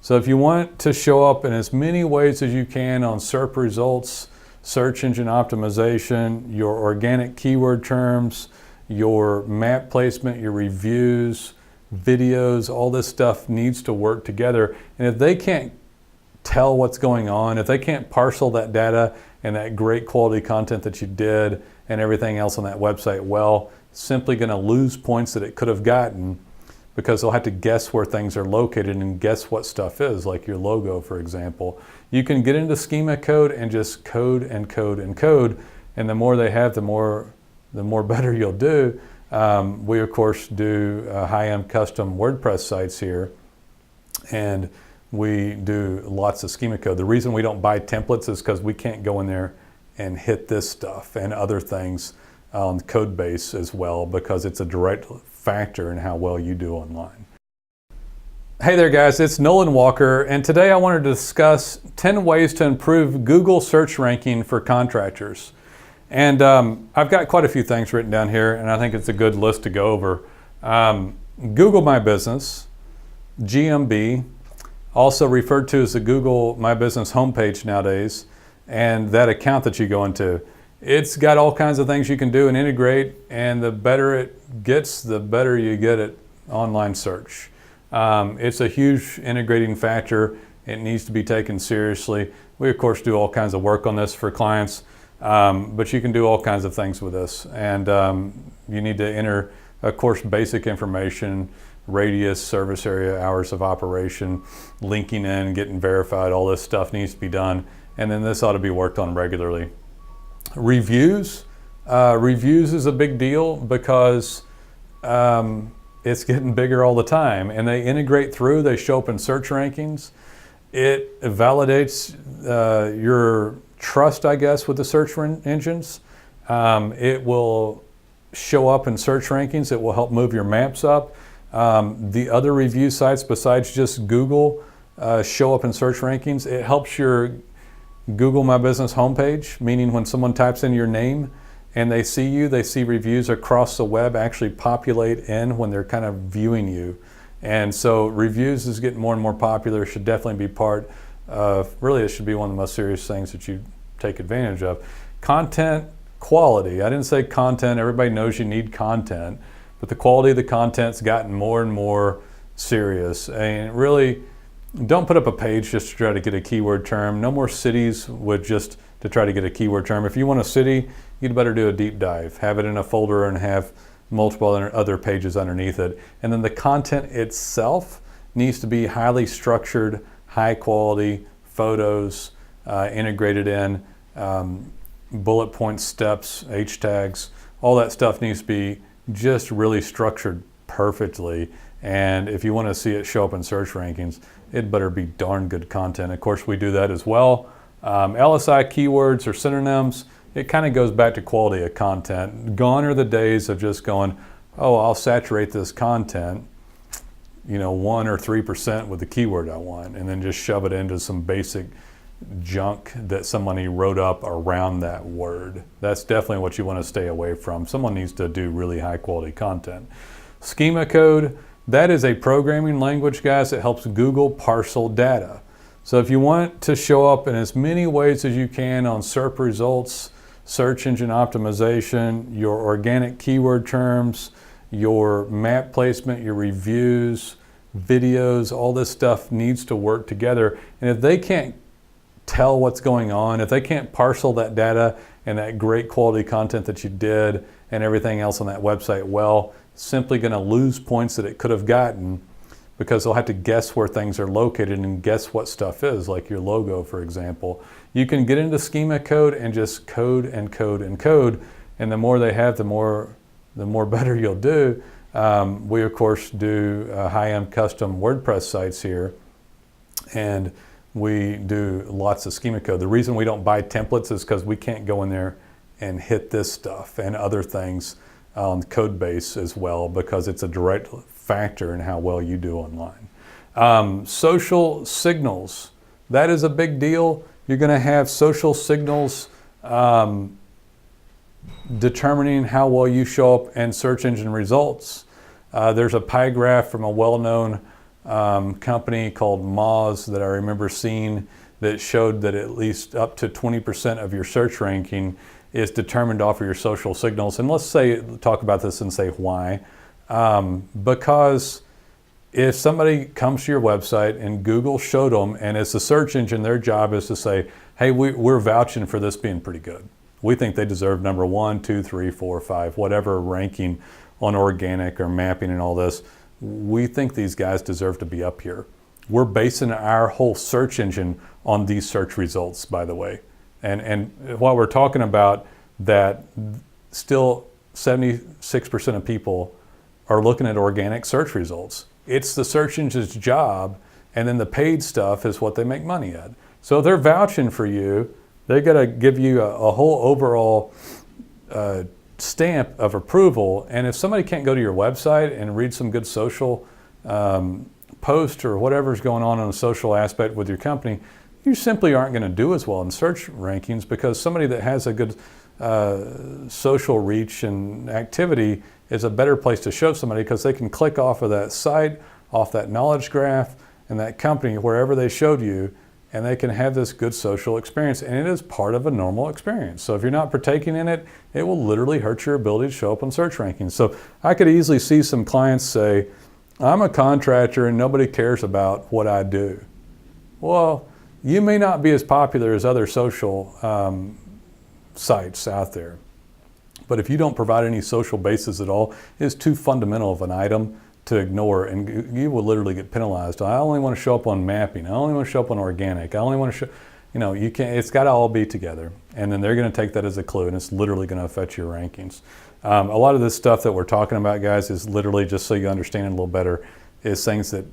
So if you want to show up in as many ways as you can on SERP results, search engine optimization, your organic keyword terms, your map placement, your reviews, videos, all this stuff needs to work together. And if they can't tell what's going on, if they can't parcel that data and that great quality content that you did and everything else on that website, well, simply going to lose points that it could have gotten, because they'll have to guess where things are located and guess what stuff is, like your logo, for example. You can get into schema code and just code and code and code, and the more they have, the more better you'll do. We of course do high-end custom WordPress sites here, and we do lots of schema code. The reason we don't buy templates is because we can't go in there and hit this stuff and other things on code base as well, because it's a direct factor in how well you do online. Hey there guys, it's Nolan Walker, and today I wanted to discuss 10 ways to improve Google search ranking for contractors. And I've got quite a few things written down here, and I think it's a good list to go over. Google My Business, GMB, also referred to as the Google My Business homepage nowadays, and that account that you go into. It's got all kinds of things you can do and integrate, and the better it gets, the better you get at online search. It's a huge integrating factor. It needs to be taken seriously. We of course do all kinds of work on this for clients, but you can do all kinds of things with this. And you need to enter, of course, basic information, radius, service area, hours of operation, linking in, getting verified, all this stuff needs to be done. And then this ought to be worked on regularly. Reviews. Reviews is a big deal because it's getting bigger all the time, and they integrate through, they show up in search rankings. It validates your trust, I guess, with the search engines. It will show up in search rankings. It will help move your maps up. The other review sites besides just Google show up in search rankings. It helps your Google My Business homepage, meaning when someone types in your name and they see you, they see reviews across the web actually populate in when they're kind of viewing you. And so reviews is getting more and more popular. It should definitely be part of, really it should be one of the most serious things that you take advantage of. Content quality. I didn't say content, everybody knows you need content, but the quality of the content's gotten more and more serious. And really, don't put up a page just to try to get a keyword term. No more cities with just to try to get a keyword term. If you want a city, you'd better do a deep dive. Have it in a folder and have multiple other pages underneath it. And then the content itself needs to be highly structured, high quality, photos integrated in, bullet point steps, H tags, all that stuff needs to be just really structured perfectly. And if you want to see it show up in search rankings, it better be darn good content. Of course, we do that as well. LSI keywords or synonyms, it kind of goes back to quality of content. Gone are the days of just going, oh, I'll saturate this content, 1 or 3% with the keyword I want, and then just shove it into some basic junk that somebody wrote up around that word. That's definitely what you want to stay away from. Someone needs to do really high quality content. Schema code. That is a programming language, guys, that helps Google parcel data. So if you want to show up in as many ways as you can on SERP results, search engine optimization, your organic keyword terms, your map placement, your reviews, videos, all this stuff needs to work together. And if they can't tell what's going on, if they can't parcel that data and that great quality content that you did and everything else on that website, well, simply going to lose points that it could have gotten, because they'll have to guess where things are located and guess what stuff is, like your logo, for example. You can get into schema code and just code and code and code, and the more they have, the more better you'll do. We of course do high-end custom WordPress sites here, and we do lots of schema code. The reason we don't buy templates is because we can't go in there and hit this stuff and other things on code base as well, because it's a direct factor in how well you do online. Social signals, that is a big deal. You're going to have social signals determining how well you show up in search engine results. There's a pie graph from a well-known company called Moz that I remember seeing that showed that at least up to 20% of your search ranking is determined off of your social signals. And let's talk about this and say why. Because if somebody comes to your website and Google showed them, and it's the search engine, their job is to say, hey, we're vouching for this being pretty good. We think they deserve number 1, 2, 3, 4, 5, whatever ranking on organic or mapping and all this. We think these guys deserve to be up here. We're basing our whole search engine on these search results, by the way. And while we're talking about that, still 76% of people are looking at organic search results. It's the search engine's job, and then the paid stuff is what they make money at. So if they're vouching for you, they're gonna give you a whole overall stamp of approval. And if somebody can't go to your website and read some good social post or whatever's going on a social aspect with your company, you simply aren't going to do as well in search rankings, because somebody that has a good social reach and activity is a better place to show somebody, because they can click off of that site, off that knowledge graph and that company, wherever they showed you, and they can have this good social experience, and it is part of a normal experience. So if you're not partaking in it, it will literally hurt your ability to show up on search rankings. So I could easily see some clients say, I'm a contractor and nobody cares about what I do. Well, you may not be as popular as other social sites out there, but if you don't provide any social basis at all, it's too fundamental of an item to ignore, and you will literally get penalized. I only want to show up on mapping. I only want to show up on organic. I only want to show, you can't, it's got to all be together. And then they're going to take that as a clue, and it's literally going to affect your rankings. A lot of this stuff that we're talking about, guys, is literally, just so you understand it a little better, is things that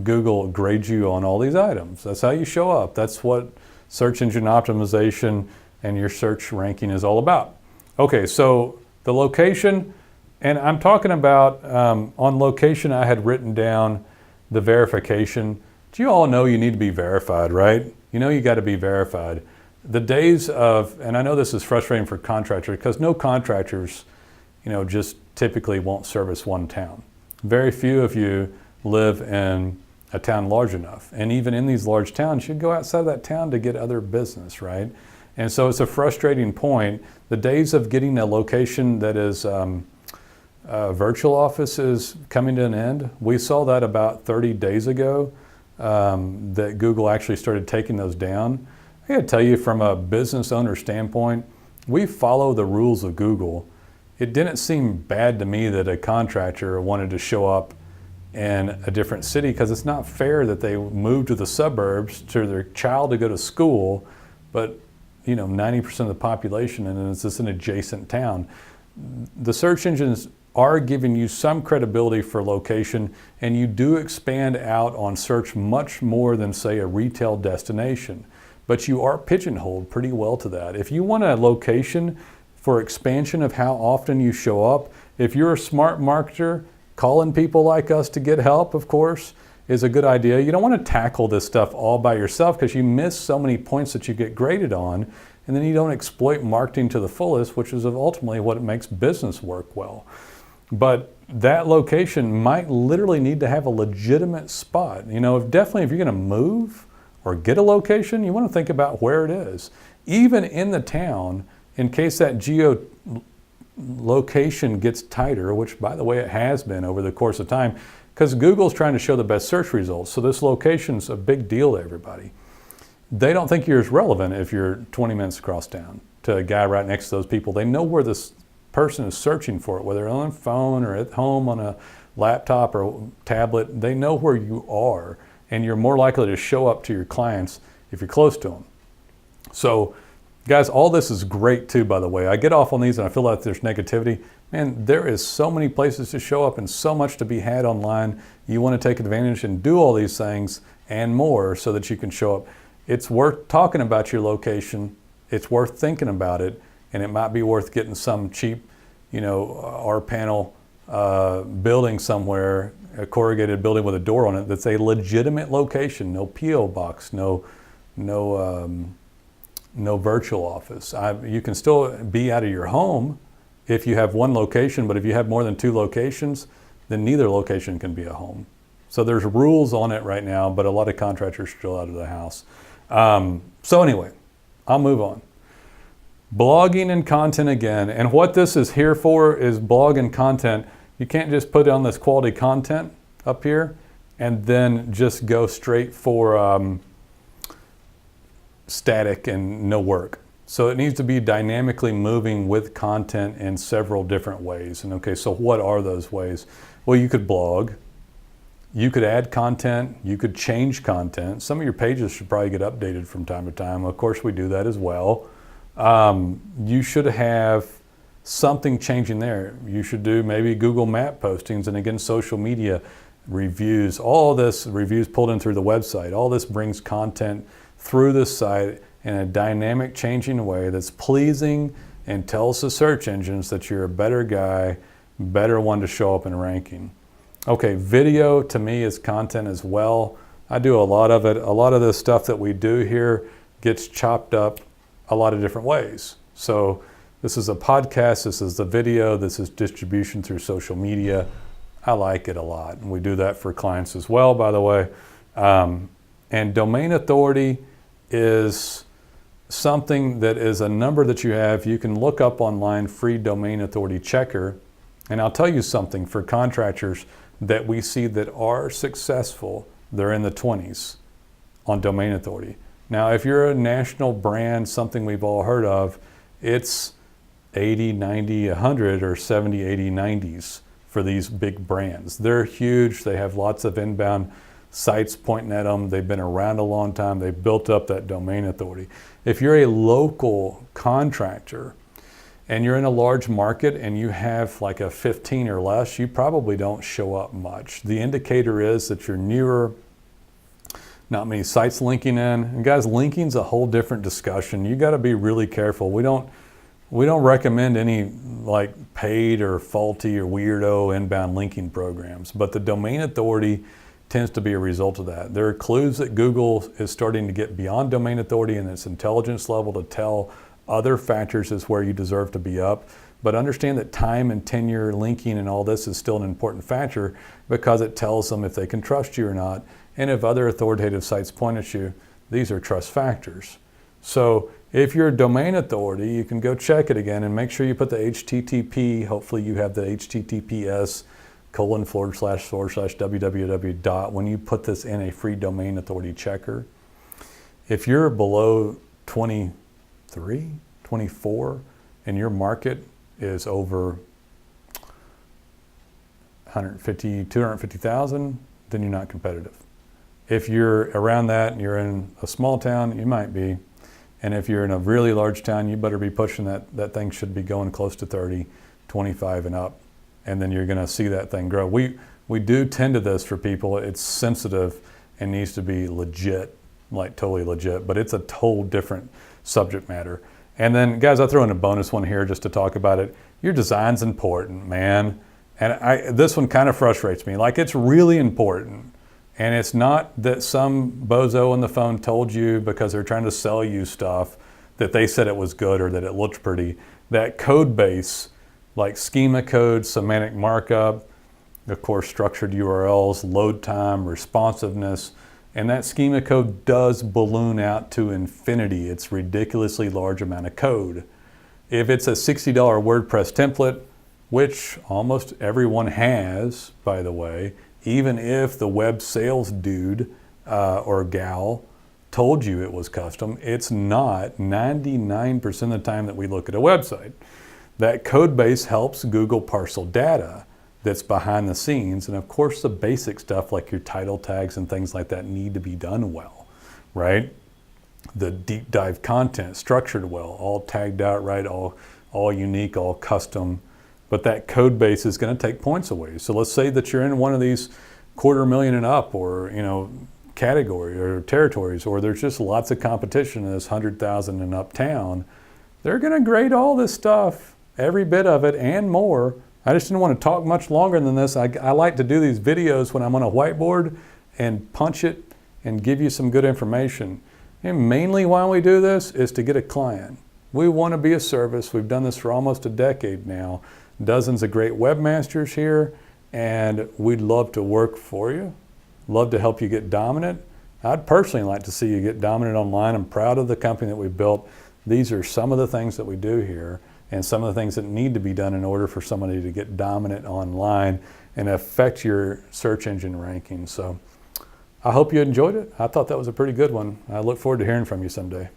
Google grades you on all these items. That's how you show up. That's what search engine optimization and your search ranking is all about. Okay, so the location, and I'm talking about on location, I had written down the verification. Do you all know you need to be verified, right? You know you got to be verified. The days of, and I know this is frustrating for contractors, because no contractors, just typically won't service one town. Very few of you live in a town large enough. And even in these large towns, you go outside of that town to get other business, right? And so it's a frustrating point. The days of getting a location that is virtual office is coming to an end. We saw that about 30 days ago, that Google actually started taking those down. I gotta tell you, from a business owner standpoint, we follow the rules of Google. It didn't seem bad to me that a contractor wanted to show up in a different city, because it's not fair that they move to the suburbs to their child to go to school, but 90% of the population, and it's just an adjacent town. The search engines are giving you some credibility for location, and you do expand out on search much more than, say, a retail destination. But you are pigeonholed pretty well to that. If you want a location for expansion of how often you show up, if you're a smart marketer, calling people like us to get help, of course, is a good idea. You don't want to tackle this stuff all by yourself, because you miss so many points that you get graded on, and then you don't exploit marketing to the fullest, which is ultimately what makes business work well. But that location might literally need to have a legitimate spot. Definitely if you're going to move or get a location, you want to think about where it is. Even in the town, in case that geo location gets tighter, which by the way it has been over the course of time, because Google's trying to show the best search results. So this location's a big deal to everybody. They don't think you're as relevant if you're 20 minutes across town to a guy right next to those people. They know where this person is searching for it, whether on a phone or at home on a laptop or tablet. They know where you are, and you're more likely to show up to your clients if you're close to them. So guys, all this is great too, by the way. I get off on these and I feel like there's negativity. Man, there is so many places to show up and so much to be had online. You want to take advantage and do all these things and more so that you can show up. It's worth talking about your location. It's worth thinking about it. And it might be worth getting some cheap, R-panel building somewhere, a corrugated building with a door on it that's a legitimate location, no P.O. box, no virtual office. You can still be out of your home if you have one location, but if you have more than two locations, then neither location can be a home. So there's rules on it right now, but a lot of contractors are still out of the house. So anyway, I'll move on. Blogging and content again. And what this is here for is blog and content. You can't just put on this quality content up here and then just go straight for static and no work. So it needs to be dynamically moving with content in several different ways. And okay, so what are those ways? Well, you could blog, you could add content, you could change content. Some of your pages should probably get updated from time to time. Of course, we do that as well. You should have something changing there. You should do maybe Google Map postings, and again, social media reviews, all this, reviews pulled in through the website. All this brings content through the site in a dynamic, changing way that's pleasing and tells the search engines that you're a better guy, better one to show up in ranking. Okay, video to me is content as well. I do a lot of it. A lot of the stuff that we do here gets chopped up a lot of different ways. So this is a podcast, this is the video, this is distribution through social media. I like it a lot. And we do that for clients as well, by the way. And domain authority is something that is a number that you have. You can look up online, free domain authority checker. And I'll tell you something, for contractors that we see that are successful, they're in the 20s on domain authority. Now, if you're a national brand, something we've all heard of, it's 80, 90, 100, or 70, 80, 90s for these big brands. They're huge. They have lots of inbound sites pointing at them. They've been around a long time. They've built up that domain authority. If you're a local contractor and you're in a large market and you have like a 15 or less, you probably don't show up much. The indicator is that you're newer, not many sites linking in. And guys, linking's a whole different discussion. You got to be really careful. We don't recommend any like paid or faulty or weirdo inbound linking programs, but the domain authority tends to be a result of that. There are clues that Google is starting to get beyond domain authority and its intelligence level to tell other factors is where you deserve to be up. But understand that time and tenure, linking, and all this is still an important factor because it tells them if they can trust you or not. And if other authoritative sites point at you, these are trust factors. So if you're a domain authority, you can go check it again and make sure you put the HTTP. Hopefully you have the https://www. When you put this in a free domain authority checker. If you're below 23, 24, and your market is over 150, 250,000, then you're not competitive. If you're around that and you're in a small town, you might be. And if you're in a really large town, you better be pushing that. That thing should be going close to 30, 25 and up. And then you're gonna see that thing grow. We do tend to this for people. It's sensitive and needs to be legit, like totally legit, but it's a total different subject matter. And then guys, I'll throw in a bonus one here just to talk about it. Your design's important, man. And this one kind of frustrates me. Like, it's really important. And it's not that some bozo on the phone told you because they're trying to sell you stuff that they said it was good or that it looked pretty. That code base, like schema code, semantic markup, of course, structured URLs, load time, responsiveness, and that schema code does balloon out to infinity. It's a ridiculously large amount of code. If it's a $60 WordPress template, which almost everyone has, by the way, even if the web sales dude or gal told you it was custom, it's not 99% of the time that we look at a website. That code base helps Google parcel data that's behind the scenes. And of course, the basic stuff like your title tags and things like that need to be done well, right? The deep dive content structured well, all tagged out right, all unique, all custom. But that code base is going to take points away. So let's say that you're in one of these $250,000 and up, or category or territories, or there's just lots of competition in this 100,000 and up town. They're going to grade all this stuff, every bit of it and more. I just didn't want to talk much longer than this. I like to do these videos when I'm on a whiteboard and punch it and give you some good information. And mainly why we do this is to get a client. We want to be a service. We've done this for almost a decade now. Dozens of great webmasters here, and we'd love to work for you Love to help you get dominant. I'd personally like to see you get dominant online. I'm proud of the company that we built. These are some of the things that we do here and some of the things that need to be done in order for somebody to get dominant online and affect your search engine ranking. So I hope you enjoyed it. I thought that was a pretty good one. I look forward to hearing from you someday.